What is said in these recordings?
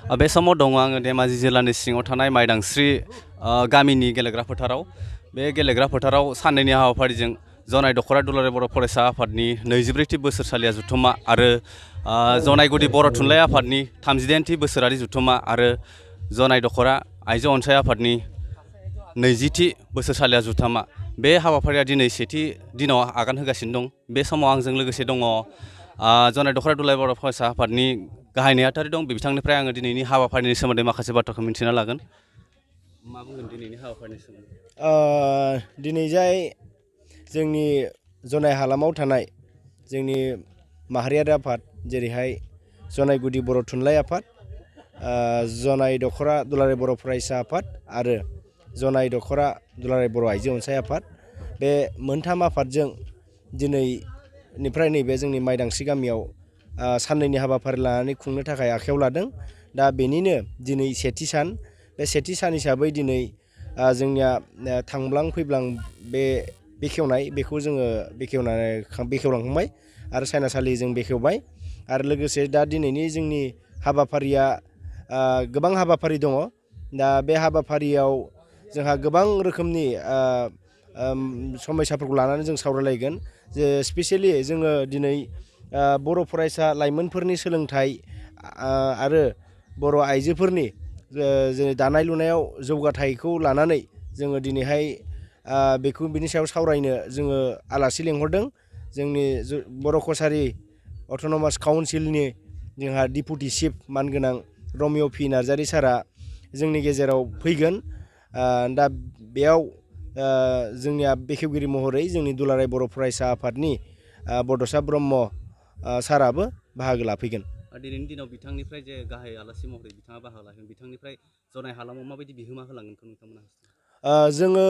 बे समाव दङ आङो धेमाजि जिल्लानि सिङाव थानाय माइदांस्रि गामिनि गेलेग्रा फोथाराव बे गेलेग्रा फोथाराव साननैनि हाबाफारिजों जनाय दख'रा दुलाराय बर' फरायसा आफादनि 24थि बोसोरसालिया जुथुमा आरो जनाय गुदि बर' थुनलाइ आफादनि 32थि बोसोरारि जुथुमा आरो जनाय दख'रा आइजो अनसाय आफादनि 20थि बोसोरसालिया जुथुमा बे हाबाफारिया दिनै सेथि दिनाव आगान होगासिनो दं। बे समाव आंजों लोगोसे दङ जनाय दख'रा दुलाराय बर' फरायसा आफादनि गाहाय नेहाथारि दं। बिथांनिफ्राय आङो दिनैनि हाबाफारिनि सोमोन्दै माखासे बाथ्राखौ मिन्थिना लागोन। मा बुंगोन दिनैनि हाबाफारिनि सोमोन्दै? दिनैजाय जोंनि जनाय हालामाव थानाय जोंनि माहारियारि आफाद जेरैहाय जनाय गुदि बर' थुनलाइ आफाद, जनाय दख'रा दुलाराय बर' फरायसा आफाद आरो जनाय दख'रा दुलाराय बर' आइजो अनसाय आफाद, बे मोनथाम आफादजों दिनैनिफ्राय नैबे जोंनि माइदांस्रि गामियाव साननैनि हाबाफारि लानानै खुंनो थाखाय आखायाव लादों। दा बेनिनो दिनै सेथि सान, बे सेथि सान हिसाबै दिनै जोंनिया थांब्लां फैब्लां बे बेखेवनाय बेखौ जोङो बेखेवलांखांबाय आरो सायनासालि जों बेखेवबाय आरो लोगोसे दा दिनैनि जोंनि हाबाफारिया गोबां हाबाफारि दङ। दा बे हाबाफारियाव जोंहा गोबां रोखोमनि समयसाफोरखौ लानानै जों सावरायलायगोन। जे स्पेसियेलि जोङो दिनै बर' फरायसा लाइमोनफोरनि सोलोंथाइ आरो बर' आइजोफोरनि जेरै दानाय लुनायाव जौगाथायखौ लानानै जोङो दिनैहाय बिनि सायाव सावरायनो जोङो आलासि लेंहरदों। जोंनि बर' कसारि अट'नमास काउन्सिलनि जोंहा डिपुटि चिफ मानगोनां रमिय' पि नार्जारि सारा जोंनि गेजेराव फैगोन। दा बेयाव जोंनिया बेखेवगिरि महरै जोंनि दुलाराय बर' फरायसा आफादनि बड'सा ब्रह्म साराबो बाहागो लाफैगोन। दिनैनि दिनाव बिथांनिफ्राय जे गाहाय आलासि महरै बिथाङा बाहागो लागोन, बिथांनिफ्राय जनाय हालामाव माबायदि बिहोमा होलांगोनखौ नोंथांमोना जोङो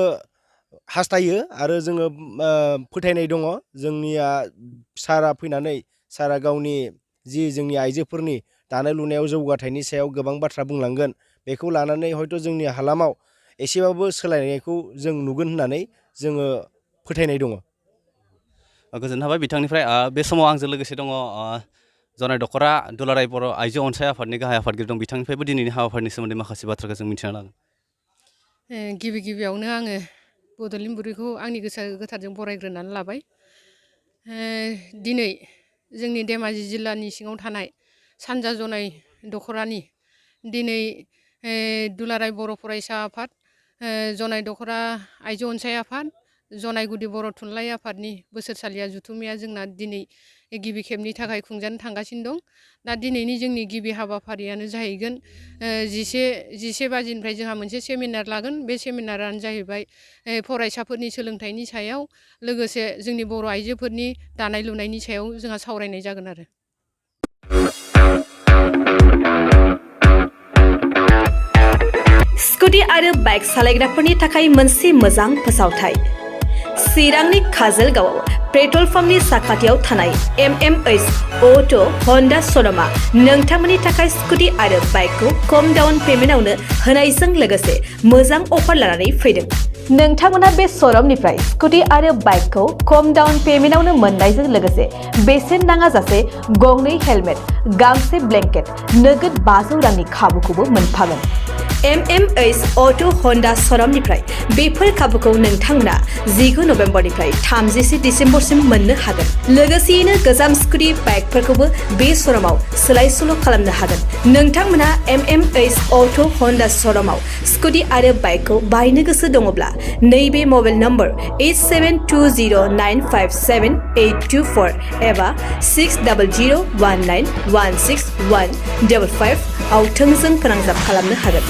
हास्थायो आरो जोङो फोथायनाय दङ। जोंनिया सारा फैनानै सारा गावनि जि जोंनि आइजोफोरनि दानाय लुनायाव जौगाथायनि सायाव गोबां बाथ्रा बुंलांगोन, बेखौ लानानै हयथ' जोंनि हालामाव एसेबाबो सोलायनायखौ जों नुगोन होननानै जोङो फोथायनाय दङ। गोजोननाय थाबाय बिथांनिफ्राय। बे समाव आंजों लोगोसे दङ जनाय दख'रा दुलाराय बर' आइजो अनसाय आफादनि गाहाय आफादगिरि दं। बिथांनिफ्रायबो दिनैनि हाबाफारिनि सोमोन्दै माखासे बाथ्राखौ जों मिथिना लागोन। गिबियावनो आङो बड'लेण्ड बुरैखौ आंनि गोसो गोथारजों बरायग्रोनानै लाबाय। दिनै जोंनि धेमाजि जिल्लानि सिङाव थानाय सानजा जनाय दख'रानि दिनै दुलाराय बर' फरायसा आफाद, जनाय दख'रा आइजो अनसाय आफाद, जनाय गुदि बर' थुनलाइ आफादनि बोसोरसालिया जुथुमाया जोंना दिनै गिबि खेबनि थाखाय खुंजानो थांगासिनो दं। दा दिनैनि जोंनि गिबि हाबाफारियानो जाहैगोन 11 बाजिनिफ्राय जोंहा मोनसे सेमिनार लागोन। बे सेमिनारानो जाहैबाय फरायसाफोरनि सोलोंथाइनि सायाव, लोगोसे जोंनि बर' आइजोफोरनि दानाय लुनायनि सायाव जोंहा सावरायनाय जागोन आरो। स्कुटि आरो बाइक सालायग्राफोरनि थाखाय मोनसे मोजां फोसावथाय। चिरांनि काजलगावआव पेट्रल पाम्पनि साखाथियाव थानाय MMH अट' हन्डा श'रुमआ नोंथांमोननि थाखाय स्कुटि आरो बाइकखौ खम डाउन पेमेन्टआवनो होनायजों लोगोसे मोजां अफार लानानै फैदों। नोंथांमोना बे श'रुमनिफ्राय स्कुटि आरो बाइकखौ खम डाउन पेमेन्टआवनो मोननायजों लोगोसे बेसेन नाङाजासे गंनै हेलमेट, गांसे ब्लेंकेट, नोगोद 500 रांनि खाबुखौबो मोनफागोन। MMH अट' हन्डा श'रुमनिफ्राय बेफोर खाबुखौ नोंथांमोना 19 नभेम्बरनिफ्राय 30 डिसेम्बरसिम मोननो हागोन। लोगोसेयैनो गोजाम स्कुटि बाइकफोरखौबो बे श'रुमाव सोलाय सोल' खालामनो हागोन। नोंथांमोना MMH अट' हन्डा श'रुमाव स्कुटि आरो बाइकखौ बायनो गोसो दङब्ला नैबे मबाइल नम्बर 8720957824 एबा 6001916155 आव थोंजों फोनांजाब खालामनो हागोन।